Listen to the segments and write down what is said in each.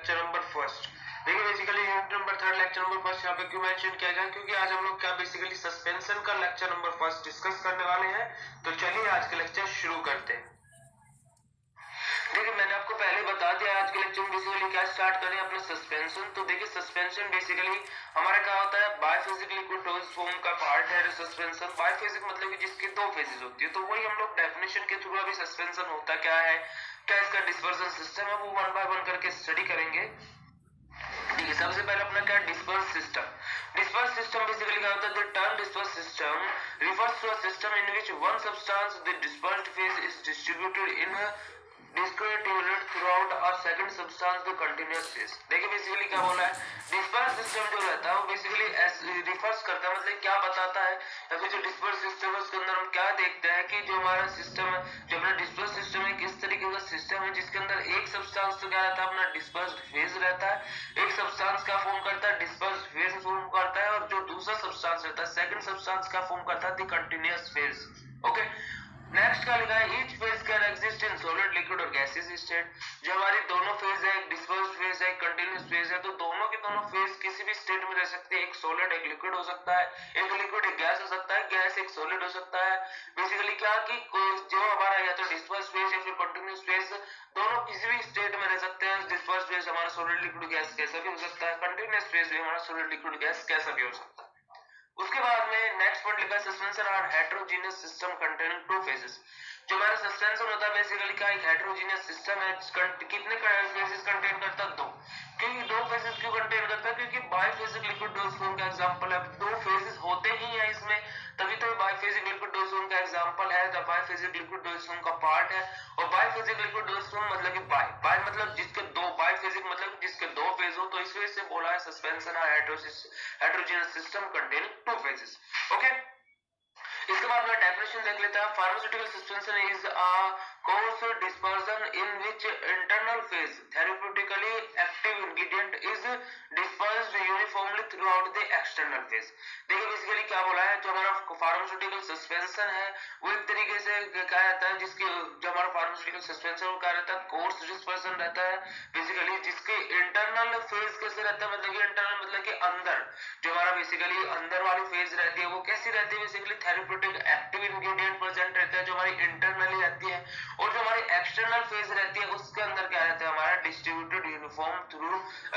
Lecture number first. देखिए basically unit number third lecture number first यहाँ पे क्यों मेंशन किया गया, क्योंकि आज हम लोग क्या बेसिकली सस्पेंशन का लेक्चर नंबर फर्स्ट डिस्कस करने वाले हैं। तो चलिए आज के लेक्चर शुरू करते हैं। देखिए मैंने आपको पहले बता दिया आज के लेक्चर में बेसिकली क्या स्टार्ट करें अपने सस्पेंशन। तो देखिए सस्पेंशन बेसिकली हमारा क्या होता है, बायफेजिक लिक्विड डोज फॉर्म का पार्ट है सस्पेंशन। बायफेजिक मतलब कि जिसकी दो फेजेस होती है, तो वही हम लोग डेफिनेशन के थ्रू अभी सस्पेंशन होता क्या है, क्या इसका डिस्पर्सन सिस्टम है, वो वन बाय वन करके स्टडी करेंगे। ठीक है, सबसे पहले अपना क्या disperse system. Disperse system basically क्या होता है, the term disperse system refers to a system in which one substance, the dispersed phase, is distributed in a discrete unit throughout a second substance, the continuous phase। देखिए basically क्या बोला है, disperse system जो रहता है वो basically refers करता है, मतलब क्या बताता है, या फिर जो डिस्पर्स सिस्टम है उसके अंदर हम क्या देखते हैं कि जो हमारा सिस्टम है, जो अपना डिस्पर्स सिस्टम है, किस तरीके का सिस्टम है जिसके अंदर एक सब्सटेंस तो क्या रहता है, अपना डिस्पर्स्ड फेज रहता है, एक सब्सटेंस का फॉर्म करता है डिस्पर्स्ड फेज फॉर्म करता है, और जो दूसरा सब्सटेंस रहता है सेकंड सब्सटेंस का फॉर्म करता है the continuous phase. Okay, next क्या लिखा है, each phase can exist in solid liquid और गैसेस स्टेट। जो हमारी दोनों फेज है, एक डिस्पर्स्ड फेज है, एक कंटीन्यूअस फेज है, तो दोनों के दोनों फेज किसी भी स्टेट में रह सकते हैं। एक सॉलिड एक लिक्विड हो सकता है, एक लिक्विड एक गैस हो सकता है, गैस एक सॉलिड हो सकता है। बेसिकली क्या कि जो हमारा या तो डिस्पर्स्ड फेज या फिर कंटीन्यूअस फेज, दोनों किसी भी स्टेट में रह सकते हैं। डिस्पर्स्ड फेज हमारा सॉलिड लिक्विड गैस कैसा भी हो सकता है, कंटीन्यूअस फेज भी हमारा सॉलिड लिक्विड गैस कैसा भी हो सकता है। उसके बाद में नेक्स्ट पॉइंट लिखा है, suspension are heterogeneous system containing two phases. जो हमारा सस्पेंशन होता है बेसिकली क्या एक हेटेरोजेनियस सिस्टम है, कितने फेजेस कंटेन करता है, दो। क्योंकि दो फेजेस क्यों कंटेन करता है, क्योंकि बायफेजिक लिक्विड डोज फॉर्म का एग्जांपल है, दो फेजेस होते ही हैं इसमें, तभी तो बायफेजिक लिक्विड डोज फॉर्म का एग्जांपल है, द बायफेजिक लिक्विड डोज फॉर्म का पार्ट है। और बायफेजिक लिक्विड डोज फॉर्म मतलब कि बाय मतलब जिसके दो, बायफेजिक मतलब जिसके दो फेज हो, तो इस वजह से बोला है suspension are heterogeneous system containing two phases. Okay, इसके बाद में डेफिनेशन देख लेते हैं। Pharmaceutical suspension is a coarse dispersion in which internal phase therapeutically active ingredient is dispersed uniformly throughout the external phase. देखिए बेसिकली क्या बोला है, जो हमारा फार्मास्यूटिकल सस्पेंशन है वो एक तरीके से क्या रहता है, जिसके जो हमारा फार्मास्यूटिकल सस्पेंशन वो क्या रहता है, कोर्स डिस्पर्सन रहता है बेसिकली, जिसके इंटरनल फेज कैसे रहता है, मतलब कि इंटरनल मतलब कि अंदर, जो हमारा बेसिकली अंदर वाली फेज रहती है वो कैसी रहती है, basically therapeutic active ingredient present रहता है जो हमारी इंटरनली रहती है। और जो हमारी एक्सटर्नल फेज रहती है उसके अंदर क्या रहता है, हमारा distributed uniform through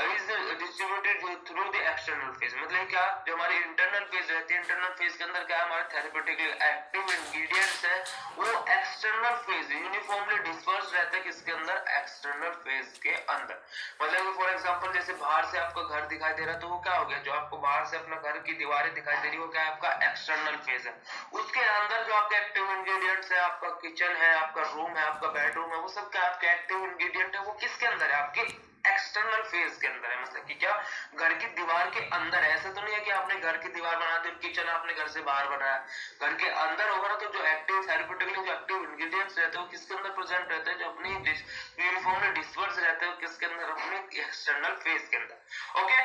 is distributed through the external phase. मतलब क्या, जो हमारी इंटरनल फेज रहती है, इंटरनल फेज के अंदर क्या हमारा थेरेप्यूटिक एक्टिव इंग्रेडिएंट्स है वो एक्सटर्नल फेज यूनिफॉर्मली डिस्पर्स रहता है किसके अंदर, एक्सटर्नल फेज के अंदर। मतलब फॉर एग्जांपल जैसे बाहर से आपका घर दिखाई दे रहा है, तो वो क्या हो गया, जो आपको बाहर से अपना घर की दीवारें दिखाई दे रही है वो क्या है, आपका एक्सटर्नल फेज है। उसके अंदर जो आपके एक्टिव इंग्रेडिएंट्स है, आपका किचन है, आपका रूम है, आपका बेडरूम है, वो सब क्या आपके एक्टिव इंग्रेडिएंट है, वो किसके अंदर है, आपके एक्सटर्नल फेज के अंदर है। मतलब कि क्या, घर की दीवार के अंदर है। ऐसा तो नहीं है कि आपने घर की दीवार बना दी, किचन आपने घर से बाहर बनाया, घर के अंदर होगा ना। तो जो एक्टिव थेरेप्यूटिकली जो एक्टिव इंग्रेडिएंट्स रहते हैं वो किसके अंदर प्रेजेंट रहते हैं, जो अपनी यूनिफॉर्मली डिस्पर्स रहते हैं किसके अंदर, अपने एक्सटर्नल फेज के अंदर। ओके,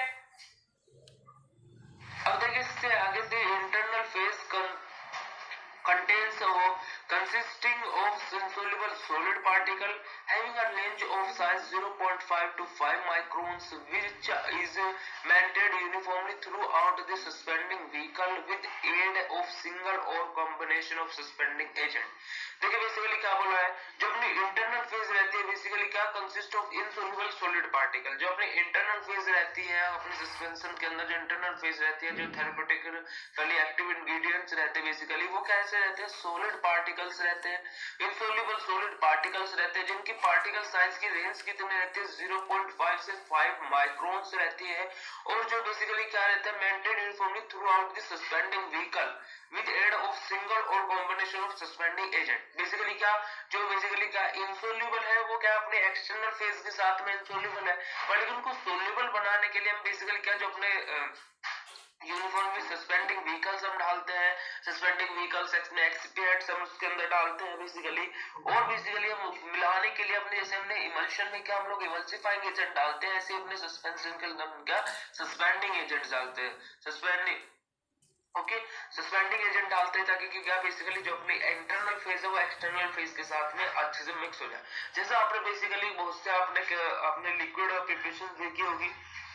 अब देखिए इससे आगे से internal phase contains consisting of insoluble solid particle having a range of size 0.5 to 5 microns, which is maintained uniformly throughout the suspending vehicle with aid of single or combination of suspending agent। देखिए basically क्या बोला है, जो अपनी internal phase रहती है basically क्या consist of insoluble solid particle. जो अपनी इंटरनल फेज रहती है अपने सस्पेंशन के अंदर, जो इंटरनल फेज रहती है, जो थेरेप्यूटिकली एक्टिव इंग्रेडिएंट्स रहते हैं बेसिकली वो कैसे रहते हैं, सॉलिड पार्टिकल्स रहते हैं, इनसोल्यूबल सॉलिड पार्टिकल्स रहते हैं, जिनकी पार्टिकल साइज की रेंज कितनी रहती है, 0.5 से 5 माइक्रोन्स रहती है। और जो बेसिकली क्या रहता है, maintain uniformly throughout the suspending vehicle with aid of single और combination of suspending agent. Basically क्या, जो बेसिकली क्या इनसोल्यूबल है वो क्या अपने एक्सटर्नल फेज के साथ में इनसोल्यूबल है, पर लेकिन उनको सोल्यूबल बनाने के लिए हम बेसिकली क्या, जो अपने यूनिफॉर्मली सस्पेंडिंग व्हीकल्स हम डालते हैं, सस्पेंडिंग व्हीकल्स में एक्सपीरियंट्स हम उसके अंदर डालते हैं बेसिकली। और बेसिकली हम मिलाने के लिए अपने, जैसे हमने इमल्शन में क्या हम लोग इमल्सिफाइंग एजेंट डालते हैं, ऐसे अपने सस्पेंशन के अंदर क्या सस्पेंडिंग एजेंट्स डालते हैं, सस्पेंडिंग ओके, सस्पेंडिंग एजेंट डालते हैं ताकि क्या बेसिकली जो अपनी इंटरनल फेज है वो एक्सटर्नल फेज के साथ में अच्छे से मिक्स हो जाए। जैसा आपने बेसिकली बहुत से आपने लिक्विड प्रिपरेशन देखी होगी,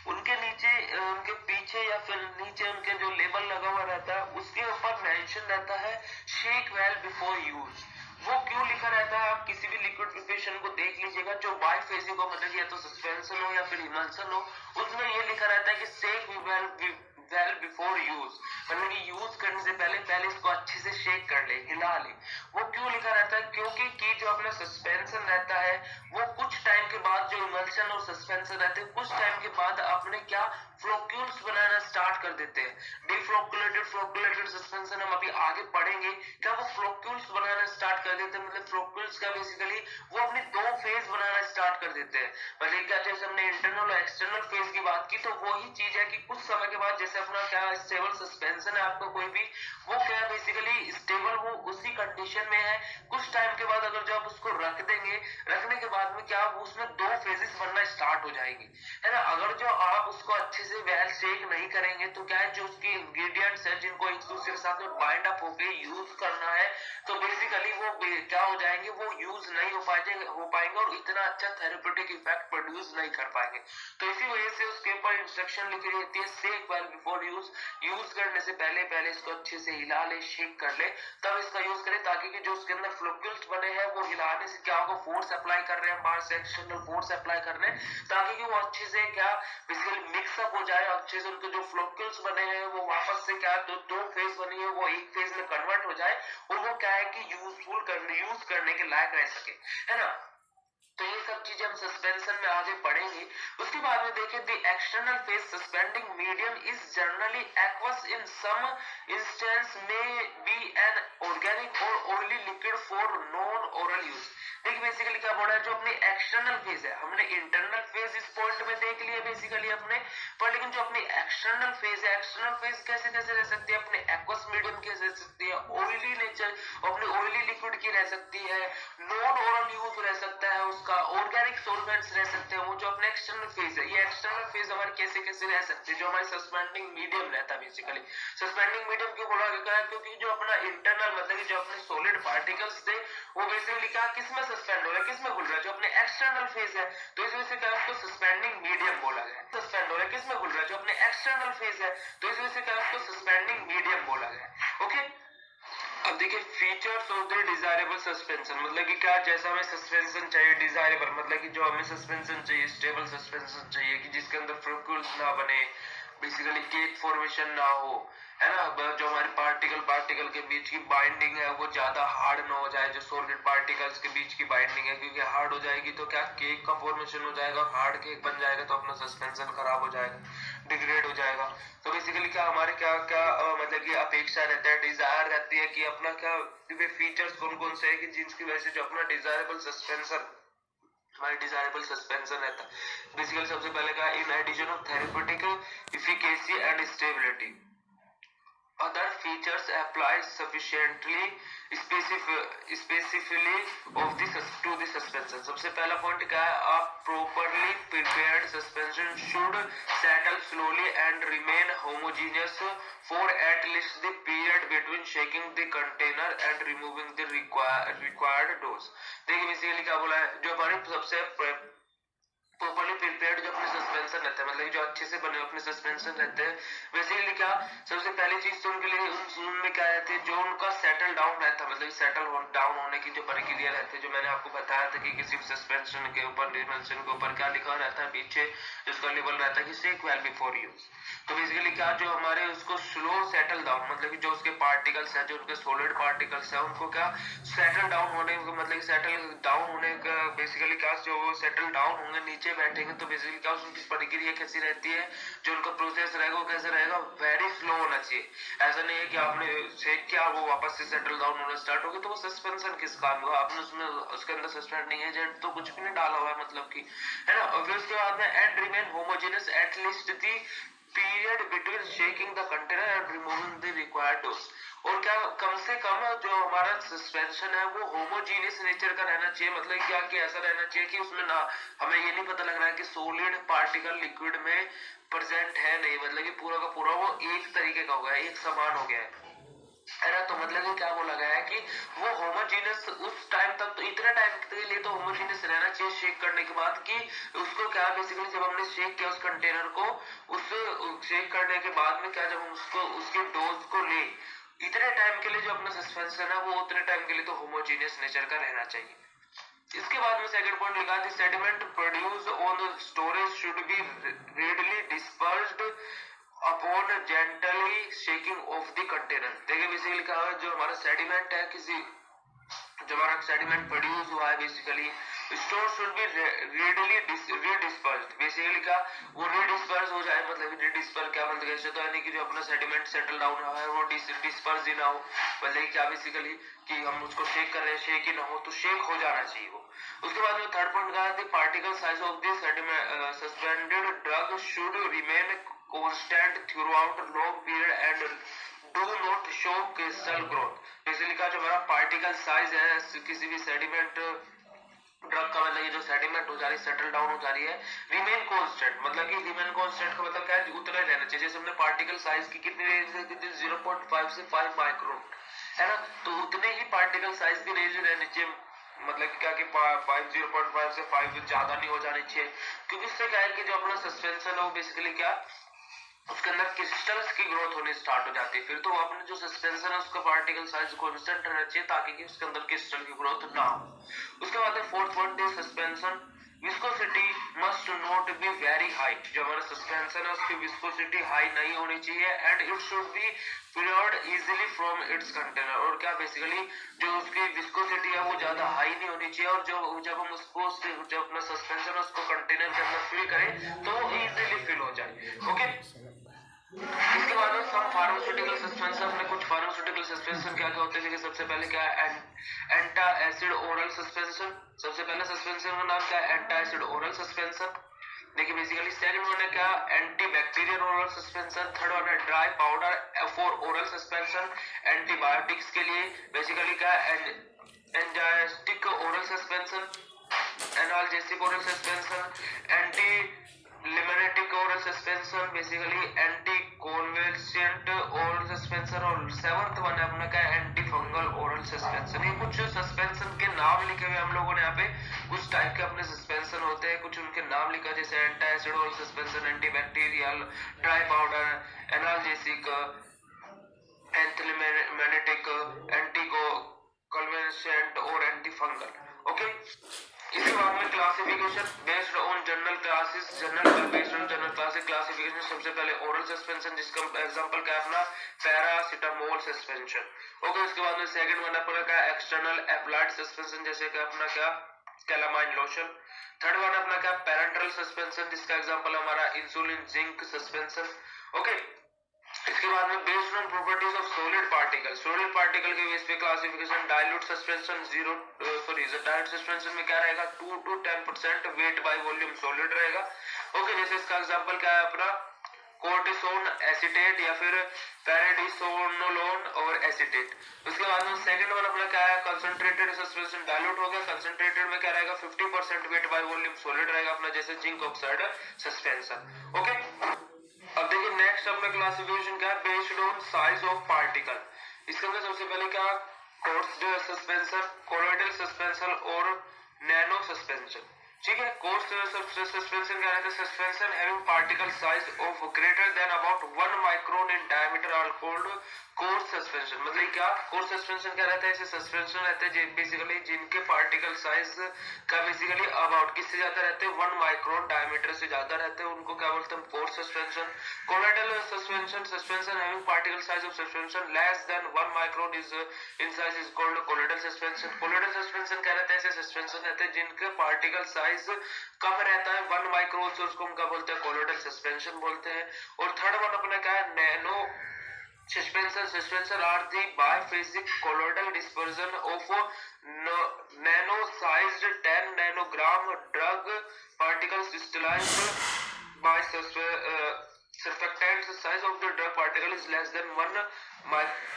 उनके नीचे उनके पीछे या फिर नीचे उनके जो लेबल लगा हुआ रहता है उसके ऊपर मेंशन रहता है शेक वेल बिफोर यूज। वो क्यों लिखा रहता है, आप किसी भी लिक्विड प्रिपरेशन को देख लीजिएगा जो बाइफेजिक हो, मतलब या तो सस्पेंशन हो या फिर इमल्सन हो, उसमें ये लिखा रहता है कि शेक वेल बिफोर यूज, मतलब कि यूज करने से पहले इसको अच्छे से शेक कर ले, हिला ले। वो क्यों लिखा रहता है, क्योंकि कि जो अपना सस्पेंशन रहता है वो कुछ टाइम के बाद, जो इमल्शन और सस्पेंशन रहते हैं कुछ टाइम के बाद अपने क्या फ्लोक्यूल्स बनाना स्टार्ट कर देते हैं। डिफ्लोकुलेटेड फ्लोकुलेटेड सस्पेंशन हम अभी आगे पढ़ेंगे, क्या वो फ्लोक्यूल्स बनाना स्टार्ट कर देते हैं। मतलब फ्लोक्यूल्स का बेसिकली वो अपनी दो फेज बनाना स्टार्ट कर देते हैं। मतलब क्या, जैसे हमने इंटरनल और एक्सटर्नल फेज की बात की, तो वही चीज है कि कुछ समय के बाद जैसे अपना क्या स्टेबल सस्पेंशन है आपका कोई भी, वो क्या बेसिकली स्टेबल वो उसी कंडीशन में है। कुछ टाइम के बाद अगर जो आप उसको रख देंगे, रखने के बाद में क्या उसमें दो फेजेस बनना स्टार्ट हो जाएंगी, है ना। अगर जो आप उसको अच्छे से वेल शेक नहीं करेंगे तो क्या है, जो उसके इंग्रेडिएंट्स है जिनको एक दूसरे के साथ में बाइंड अप होके यूज करना है, तो बेसिकली वो क्या हो जाएंगे, वो यूज नहीं हो पाएंगे और इतना अच्छा थेरेप्यूटिक इफेक्ट प्रोड्यूस नहीं कर पाएंगे। तो इसी वजह से उसके ऊपर इंस्ट्रक्शन लिखी रहती है shake well before use. Use करने से पहले इसको अच्छे से हिला ले, शेक कर ले, तब इसका यूज करें, ताकि कि जो उसके अंदर फ्लोक्यूल्स बने हैं वो हिलाने से क्या होगा, फोर्स अप्लाई कर रहे हैं, बाहर से एक्सटर्नल फोर्स अप्लाई कर रहे हैं, ताकि कि वो अच्छे से क्या बेसिकली मिक्सअप हो जाए, अच्छे से उनके जो फ्लोक्यूल्स बने हैं वो वापस से क्या दो फेज बनी है वो एक फेज में कन्वर्ट हो जाए और वो क्या है कि यूज करने के लायक रह सके, है ना। तो ये सब चीजें हम सस्पेंशन में आगे पढ़ेंगे। उसके बाद में देखिए, the external phase suspending medium is generally aqueous, in some instance में बी एन ऑर्गेनिक और oily liquid for non oral use. देखिए बेसिकली क्या बोल रहा है, जो अपनी एक्सटर्नल फेज है, हमने इंटरनल फेज इस पॉइंट में देख लिया बेसिकली अपने पर, लेकिन जो अपनी एक्सटर्नल फेज है, एक्सटर्नल फेज कैसे कैसे रह सकती है, अपने एक्वस मीडियम की रह सकती है, ऑयली नेचर अपनी ऑयली लिक्विड की रह सकती है, नॉन ओरल यूज रह सकता है उसका, ऑर्गेनिक सॉल्वेंट्स रह सकते हैं। वो जो अपने एक्सटर्नल फेज है, ये एक्सटर्नल फेज हमारे कैसे कैसे रह सकते हैं, जो हमारे सस्पेंडिंग मीडियम रहता है। बेसिकली सस्पेंडिंग मीडियम क्यों बोला गया है, क्योंकि जो अपना इंटरनल मतलब कि जो अपने सॉलिड पार्टिकल्स थे वो बेसिकली क्या किसमें सस्पेंड हो रहा है, किसमें घुल रहा है, जो अपने एक्सटर्नल फेज है, तो इस वजह से क्या उसको सस्पेंडिंग मीडियम बोला गया है। सस्पेंड हो रहा है किसमें घुल रहा है, जो अपने एक्सटर्नल फेज है, तो इस वजह से क्या उसको सस्पेंडिंग मीडियम बोला गया है। ओके, अब देखिए features of the desirable suspension, मतलब कि क्या, जैसा हमें सस्पेंशन चाहिए डिजायरेबल, मतलब कि जो हमें सस्पेंशन चाहिए स्टेबल सस्पेंशन चाहिए कि जिसके अंदर फ्लोक्यूल्स ना बने, बेसिकली केक फॉर्मेशन ना हो, है ना। जो हमारे पार्टिकल के बीच की बाइंडिंग है वो ज्यादा हार्ड ना हो जाए, जो सॉलिड पार्टिकल्स के बीच की बाइंडिंग है, क्योंकि हार्ड हो जाएगी तो क्या केक का फॉर्मेशन हो जाएगा, हार्ड केक बन जाएगा तो अपना सस्पेंशन खराब हो जाएगा, डिग्रेड हो जाएगा। तो बेसिकली क्या हमारे क्या क्या मतलब कि अपेक्षा रहता है, डिजायर रहती है कि अपना क्या फीचर्स कौन कौन से है कि जिसकी वजह से जो अपना डिजायरेबल सस्पेंशन, हमारे डिजायरेबल सस्पेंशन रहता है। बेसिकली सबसे पहले क्या, in addition of therapeutic efficacy and stability, other features apply sufficiently specifically of the to the suspension। सबसे पहला पॉइंट क्या है, आप properly prepared suspension should settle slowly and remain homogeneous for at least the period between shaking the container and removing the required dose। देखिए basically क्या बोला है, जो हमारे सबसे प्रॉपर्ली प्रिपेयर्ड जो अपने सस्पेंशन रहते हैं, मतलब जो अच्छे से बने अपने सस्पेंशन रहते हैं, बेसिकली क्या सबसे पहली चीज तो उनके लिए उनमें क्या रहती है, जो उनका सेटल डाउन रहता है, मतलब सेटल डाउन होने की जो प्रक्रिया रहती है, जो मैंने आपको बताया था कि किसी सस्पेंशन के ऊपर डिमेंशन के ऊपर क्या लिखा रहता है पीछे, जिसका लेवल रहता है कि शेक वेल बिफोर यूज। तो बेसिकली क्या, जो हमारे उसको स्लो सेटल डाउन, मतलब कि जो उसके पार्टिकल्स है, जो उनके सॉलिड पार्टिकल्स है, उनको क्या सेटल डाउन होने, मतलब सेटल डाउन होने का बेसिकली क्या, जो वो सेटल डाउन होंगे नीचे बैठेंगे तो बेसिकली क्या उनकी प्रक्रिया कैसी रहती है, जो उनका प्रोसेस रहेगा वो कैसे रहेगा, वेरी स्लो होना चाहिए। ऐसा नहीं है कि आपने शेक किया वो वापस से सेटल डाउन होना स्टार्ट हो गया, तो वो सस्पेंशन किस काम का, आपने उसमें उसके अंदर सस्पेंडिंग एजेंट तो कुछ भी नहीं डाला हुआ है, मतलब कि, है ना। और फिर उसके बाद में and remain homogeneous at least the period between shaking the container and removing the required dose। और क्या कम से कम जो हमारा सस्पेंशन है वो होमोजीनियस नेचर का रहना चाहिए। मतलब क्या कि ऐसा रहना चाहिए कि उसमें ना हमें ये नहीं पता लग रहा है कि सॉलिड पार्टिकल लिक्विड में प्रेजेंट है नहीं, मतलब कि पूरा का पूरा वो एक तरीके का हो गया है, एक समान हो गया है ना। तो मतलब ये क्या बोला गया है कि वो होमोजीनियस उस टाइम तक, तो इतने टाइम के लिए तो होमोजीनियस रहना चाहिए शेक करने के बाद, कि उसको क्या बेसिकली जब हमने शेक किया उस कंटेनर को, उस शेक करने के बाद में क्या जब हम उसको उसके डोज को ले, इतने टाइम के लिए जो अपना सस्पेंशन है वो उतने टाइम के लिए तो होमोजीनियस नेचर का रहना चाहिए। इसके बाद में सेकंड पॉइंट लिखा the sediment produce on the storage should be readily dispersed upon gently shaking of the container. देखिए बेसिकली क्या है, जो हमारा सेडिमेंट है, किसी जो हमारा सेडिमेंट प्रोड्यूस हुआ है basically, store should be readily redispersed. Basically क्या वो रीडिस्पर्स हो जाए, मतलब रीडिस्पर्स क्या मतलब ऐसे तो यानी कि जो अपना सेडिमेंट सेटल डाउन हुआ है वो डिस्पर्स ही ना हो, मतलब क्या बेसिकली कि हम उसको शेक कर रहे हैं, शेक ही ना हो, तो शेक हो जाना चाहिए वो। उसके बाद में थर्ड पॉइंट कहा the particle size of the suspended drug should remain constant through out long period and do not show crystal growth. Basically का जो हमारा पार्टिकल साइज है किसी भी सेडिमेंट ड्रग का, मतलब ये जो सेडिमेंट हो जा रही है, सेटल डाउन हो जा रही है, रिमेन कांस्टेंट, मतलब कि रिमेन कांस्टेंट का मतलब क्या है, उतना ही रहना चाहिए। जैसे हमने पार्टिकल साइज की कितनी रेंज है, कितनी 0.5 से 5 माइक्रोन है ना, तो उतने ही पार्टिकल साइज की रेंज रहनी चाहिए। मतलब क्या कि 0.5 से 5 ज्यादा नहीं हो जानी चाहिए, क्योंकि इससे क्या है कि जो अपना सस्पेंशन है वो बेसिकली क्या उसके अंदर क्रिस्टल्स की ग्रोथ होनी स्टार्ट हो जाती है। फिर तो अपने जो सस्पेंशन है उसका पार्टिकल साइज कांस्टेंट रहना चाहिए ताकि कि उसके अंदर क्रिस्टल की ग्रोथ ना हो। उसके बाद फोर्थ पॉइंट है suspension viscosity must not be very high. जो हमारा सस्पेंशन है उसकी विस्कोसिटी हाई नहीं होनी चाहिए and it should be fluid easily from its container. और क्या बेसिकली जो उसकी विस्कोसिटी है वो ज्यादा हाई नहीं होनी चाहिए, और जो जब हम उसको जब अपना सस्पेंशन उसको कंटेनर के अंदर फिल करें तो वो इजीली फिल हो जाए। ओके, इसके बाद में सम फार्मास्यूटिकल सस्पेंशन में कुछ फार्मास्यूटिकल सस्पेंशन क्या क्या होते हैं। सबसे पहले क्या है एंटा एसिड ओरल सस्पेंशन। सबसे पहले सस्पेंशन का नाम क्या है, एंटा एसिड ओरल सस्पेंशन। देखिए बेसिकली सेकंड वन है क्या antibacterial oral suspension. Third one है dry powder for oral suspension antibiotics के लिए। बेसिकली क्या एंजाइस्टिक oral suspension, analgesic oral suspension, anthelmintic oral suspension, basically anticonvulsant oral suspension. और seventh one है अपना क्या एंटी फंगल ओरल सस्पेंशन। ये कुछ सस्पेंशन के नाम लिखे हुए हम लोगों ने यहाँ पे, कुछ टाइप के अपने सस्पेंशन होते हैं, कुछ उनके नाम लिखा जैसे antacid oral suspension, antibacterial, dry powder, analgesic, anthelmintic, anticonvulsant और एंटी फंगल। ओके, इसके बाद में classification based on general classes, based on general classes classification. सबसे पहले ओरल सस्पेंशन जिसका एग्जांपल क्या अपना पैरासिटामोल सस्पेंशन। ओके, उसके बाद में सेकंड वन अपना क्या एक्सटर्नल एप्लाइड सस्पेंशन जैसे कि अपना क्या कैलामाइन लोशन। थर्ड वन अपना क्या पैरेंटल सस्पेंशन जिसका एग्जांपल हमारा इंसुलिन जिंक सस्पेंशन। ओके, इसके बाद में based on properties of solid particle के बेस पे classification dilute suspension dilute suspension में क्या रहेगा 2 to 10% weight by volume solid रहेगा। ओके, जैसे इसका एग्जांपल क्या है अपना कोर्टिसोन एसिटेट या फिर पैराडिसोनोलोन और एसिटेट। उसके बाद में सेकंड वन अपना क्या है कंसंट्रेटेड सस्पेंशन डाइल्यूट हो गया। कंसंट्रेटेड में क्या रहेगा 50% वेट बाय वॉल्यूम सॉलिड रहेगा अपना जैसे जिंक ऑक्साइड सस्पेंशन। ओके, अब देखिए नेक्स्ट अपना क्लासिफिकेशन क्या है based on size of particle. इसके अंदर सबसे पहले क्या कोर्स सस्पेंशन, कोलोइडल सस्पेंशन और नैनो सस्पेंशन। ठीक है, कोर्स सस्पेंशन क्या रहता है suspension having particle size of greater than about 1 micron in diameter are called coarse suspension. मतलब क्या कोर्स सस्पेंशन क्या रहता है, ऐसे सस्पेंशन रहते हैं बेसिकली जिनके पार्टिकल साइज का बेसिकली अबाउट किससे ज्यादा रहते हैं 1 माइक्रोन डायमीटर से ज्यादा रहते हैं, उनको क्या बोलते हैं course suspension. Colloidal suspension having particle size of suspension less than 1 micron is in size is called colloidal suspension. Colloidal suspension क्या रहता है, ऐसे सस्पेंशन रहते हैं जिनके पार्टिकल साइज कम रहता है 1 माइक्रोन से, उसको हम क्या बोलते हैं कोलोइडल सस्पेंशन बोलते हैं। और थर्ड वन अपना क्या है nano suspension are the biphasic colloidal dispersion of nano sized 10 nanogram drug particles crystallized by surfactants. Size of the drug particle is less than 1 micron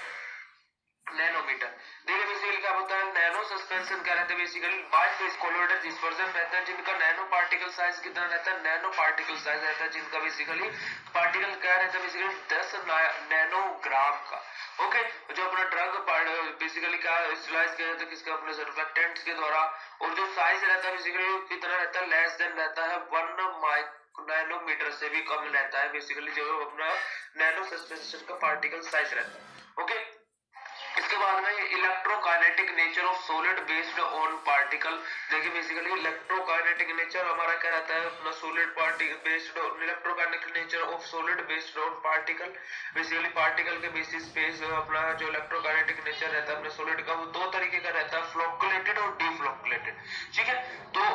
nanometer. देखिए बेसिकली क्या होता है, नैनो सस्पेंशन क्या रहता है, basically bi phase colloidal dispersion रहता है जिनका नैनो पार्टिकल साइज कितना रहता है, नैनो पार्टिकल साइज रहता है जिनका बेसिकली पार्टिकल क्या रहता है, बेसिकली 10 नैनोग्राम का। ओके, जो अपना ड्रग बेसिकली क्या स्लाइस किया जाता है किसके, अपने सर्फेक्टेंट्स के द्वारा, और जो साइज रहता है बेसिकली कितना रहता है, लेस देन रहता है 1 नैनोमीटर से भी कम रहता है बेसिकली जो अपना नैनो सस्पेंशन का पार्टिकल साइज रहता है। ओके, इसके बाद में electrokinetic nature of solid based on particle. देखिए बेसिकली इलेक्ट्रोकाइनेटिक नेचर हमारा क्या रहता है, अपना solid particle based on electrokinetic nature of solid based on particle. Basically particle के बेसिस पे अपना जो इलेक्ट्रोकाइनेटिक नेचर रहता है अपने सॉलिड का वो दो तरीके का रहता है, फ्लोकुलेटेड और डिफ्लोकुलेटेड। ठीक है, तो